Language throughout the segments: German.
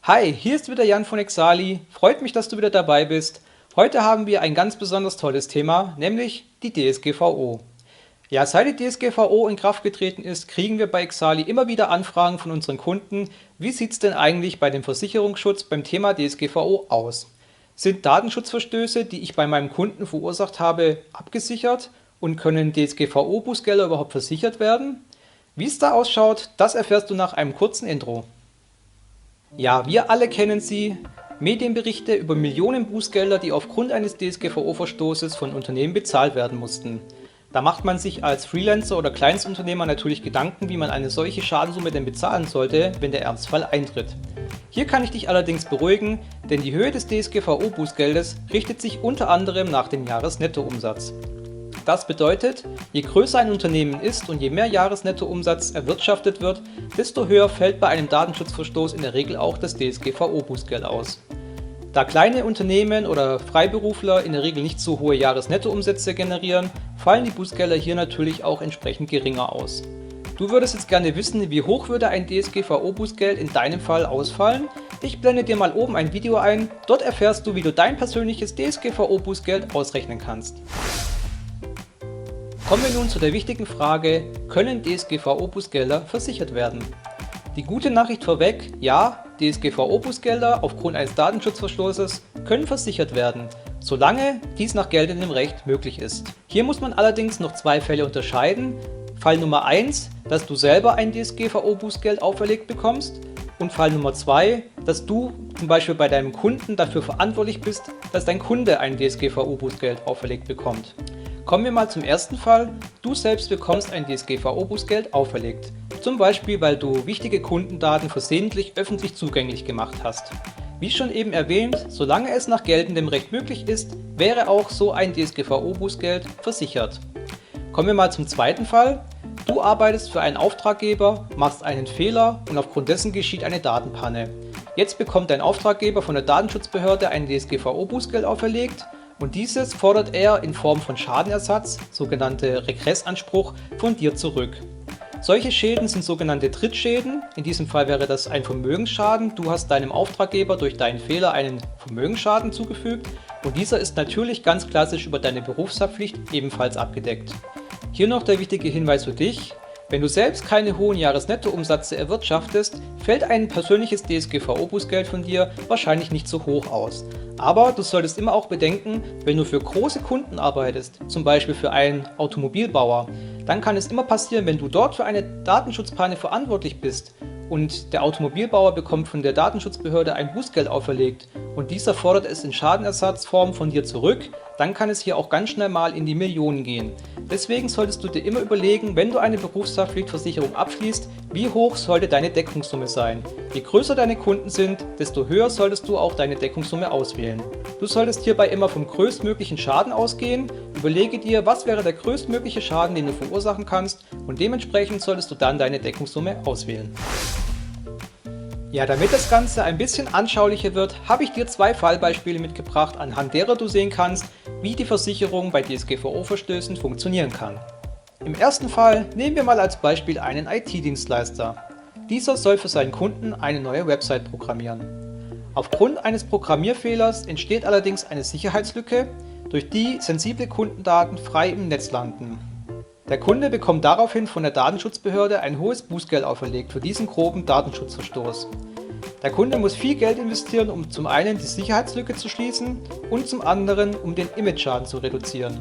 Hi, hier ist wieder Jan von Exali. Freut mich, dass du wieder dabei bist. Heute haben wir ein ganz besonders tolles Thema, nämlich die DSGVO. Ja, seit die DSGVO in Kraft getreten ist, kriegen wir bei Exali immer wieder Anfragen von unseren Kunden. Wie sieht es denn eigentlich bei dem Versicherungsschutz beim Thema DSGVO aus? Sind Datenschutzverstöße, die ich bei meinem Kunden verursacht habe, abgesichert und können DSGVO-Bußgelder überhaupt versichert werden? Wie es da ausschaut, das erfährst du nach einem kurzen Intro. Ja, wir alle kennen sie. Medienberichte über Millionen Bußgelder, die aufgrund eines DSGVO-Verstoßes von Unternehmen bezahlt werden mussten. Da macht man sich als Freelancer oder Kleinstunternehmer natürlich Gedanken, wie man eine solche Schadensumme denn bezahlen sollte, wenn der Ernstfall eintritt. Hier kann ich dich allerdings beruhigen, denn die Höhe des DSGVO-Bußgeldes richtet sich unter anderem nach dem Jahresnettoumsatz. Das bedeutet, je größer ein Unternehmen ist und je mehr Jahresnettoumsatz erwirtschaftet wird, desto höher fällt bei einem Datenschutzverstoß in der Regel auch das DSGVO-Bußgeld aus. Da kleine Unternehmen oder Freiberufler in der Regel nicht so hohe Jahresnettoumsätze generieren, fallen die Bußgelder hier natürlich auch entsprechend geringer aus. Du würdest jetzt gerne wissen, wie hoch würde ein DSGVO-Bußgeld in deinem Fall ausfallen? Ich blende dir mal oben ein Video ein, dort erfährst du, wie du dein persönliches DSGVO-Bußgeld ausrechnen kannst. Kommen wir nun zu der wichtigen Frage, können DSGVO-Bußgelder versichert werden? Die gute Nachricht vorweg, ja, DSGVO-Bußgelder aufgrund eines Datenschutzverstoßes können versichert werden, solange dies nach geltendem Recht möglich ist. Hier muss man allerdings noch zwei Fälle unterscheiden. Fall Nummer 1, dass du selber ein DSGVO-Bußgeld auferlegt bekommst, und Fall Nummer 2, dass du zum Beispiel bei deinem Kunden dafür verantwortlich bist, dass dein Kunde ein DSGVO-Bußgeld auferlegt bekommt. Kommen wir mal zum ersten Fall. Du selbst bekommst ein DSGVO-Bußgeld auferlegt. Zum Beispiel, weil du wichtige Kundendaten versehentlich öffentlich zugänglich gemacht hast. Wie schon eben erwähnt, solange es nach geltendem Recht möglich ist, wäre auch so ein DSGVO-Bußgeld versichert. Kommen wir mal zum zweiten Fall. Du arbeitest für einen Auftraggeber, machst einen Fehler und aufgrund dessen geschieht eine Datenpanne. Jetzt bekommt dein Auftraggeber von der Datenschutzbehörde ein DSGVO-Bußgeld auferlegt. Und dieses fordert er in Form von Schadenersatz, sogenannte Regressanspruch, von dir zurück. Solche Schäden sind sogenannte Drittschäden, in diesem Fall wäre das ein Vermögensschaden. Du hast deinem Auftraggeber durch deinen Fehler einen Vermögensschaden zugefügt und dieser ist natürlich ganz klassisch über deine Berufshaftpflicht ebenfalls abgedeckt. Hier noch der wichtige Hinweis für dich. Wenn du selbst keine hohen Jahresnettoumsätze erwirtschaftest, fällt ein persönliches DSGVO-Bußgeld von dir wahrscheinlich nicht so hoch aus. Aber du solltest immer auch bedenken, wenn du für große Kunden arbeitest, zum Beispiel für einen Automobilbauer, dann kann es immer passieren, wenn du dort für eine Datenschutzpanne verantwortlich bist und der Automobilbauer bekommt von der Datenschutzbehörde ein Bußgeld auferlegt und dieser fordert es in Schadenersatzform von dir zurück, dann kann es hier auch ganz schnell mal in die Millionen gehen. Deswegen solltest du dir immer überlegen, wenn du eine Berufshaftpflichtversicherung abschließt, wie hoch sollte deine Deckungssumme sein. Je größer deine Kunden sind, desto höher solltest du auch deine Deckungssumme auswählen. Du solltest hierbei immer vom größtmöglichen Schaden ausgehen, überlege dir, was wäre der größtmögliche Schaden, den du verursachen kannst und dementsprechend solltest du dann deine Deckungssumme auswählen. Ja, damit das Ganze ein bisschen anschaulicher wird, habe ich dir zwei Fallbeispiele mitgebracht, anhand derer du sehen kannst, wie die Versicherung bei DSGVO-Verstößen funktionieren kann. Im ersten Fall nehmen wir mal als Beispiel einen IT-Dienstleister. Dieser soll für seinen Kunden eine neue Website programmieren. Aufgrund eines Programmierfehlers entsteht allerdings eine Sicherheitslücke, durch die sensible Kundendaten frei im Netz landen. Der Kunde bekommt daraufhin von der Datenschutzbehörde ein hohes Bußgeld auferlegt für diesen groben Datenschutzverstoß. Der Kunde muss viel Geld investieren, um zum einen die Sicherheitslücke zu schließen und zum anderen, um den Imageschaden zu reduzieren.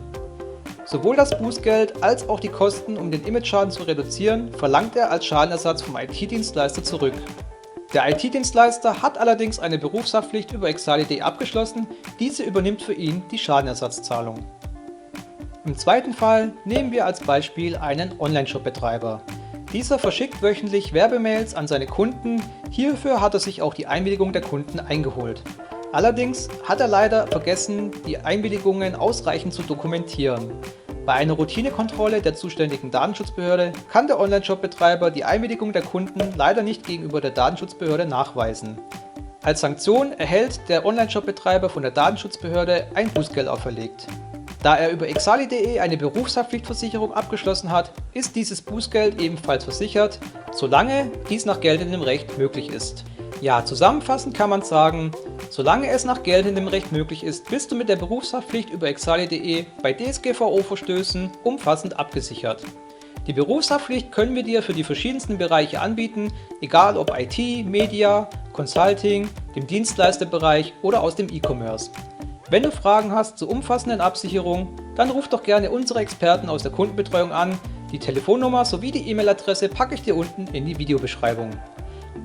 Sowohl das Bußgeld als auch die Kosten, um den Imageschaden zu reduzieren, verlangt er als Schadenersatz vom IT-Dienstleister zurück. Der IT-Dienstleister hat allerdings eine Berufshaftpflicht über exali.de abgeschlossen, diese übernimmt für ihn die Schadenersatzzahlung. Im zweiten Fall nehmen wir als Beispiel einen Online-Shop-Betreiber. Dieser verschickt wöchentlich Werbemails an seine Kunden, hierfür hat er sich auch die Einwilligung der Kunden eingeholt. Allerdings hat er leider vergessen, die Einwilligungen ausreichend zu dokumentieren. Bei einer Routinekontrolle der zuständigen Datenschutzbehörde kann der Online-Shop-Betreiber die Einwilligung der Kunden leider nicht gegenüber der Datenschutzbehörde nachweisen. Als Sanktion erhält der Online-Shop-Betreiber von der Datenschutzbehörde ein Bußgeld auferlegt. Da er über exali.de eine Berufshaftpflichtversicherung abgeschlossen hat, ist dieses Bußgeld ebenfalls versichert, solange dies nach geltendem Recht möglich ist. Ja, zusammenfassend kann man sagen, solange es nach geltendem Recht möglich ist, bist du mit der Berufshaftpflicht über exali.de bei DSGVO-Verstößen umfassend abgesichert. Die Berufshaftpflicht können wir dir für die verschiedensten Bereiche anbieten, egal ob IT, Media, Consulting, dem Dienstleisterbereich oder aus dem E-Commerce. Wenn du Fragen hast zur umfassenden Absicherung, dann ruf doch gerne unsere Experten aus der Kundenbetreuung an. Die Telefonnummer sowie die E-Mail-Adresse packe ich dir unten in die Videobeschreibung.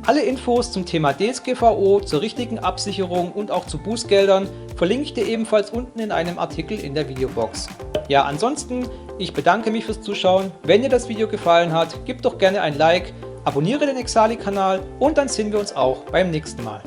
Alle Infos zum Thema DSGVO, zur richtigen Absicherung und auch zu Bußgeldern verlinke ich dir ebenfalls unten in einem Artikel in der Videobox. Ja, ansonsten, ich bedanke mich fürs Zuschauen. Wenn dir das Video gefallen hat, gib doch gerne ein Like, abonniere den Exali-Kanal und dann sehen wir uns auch beim nächsten Mal.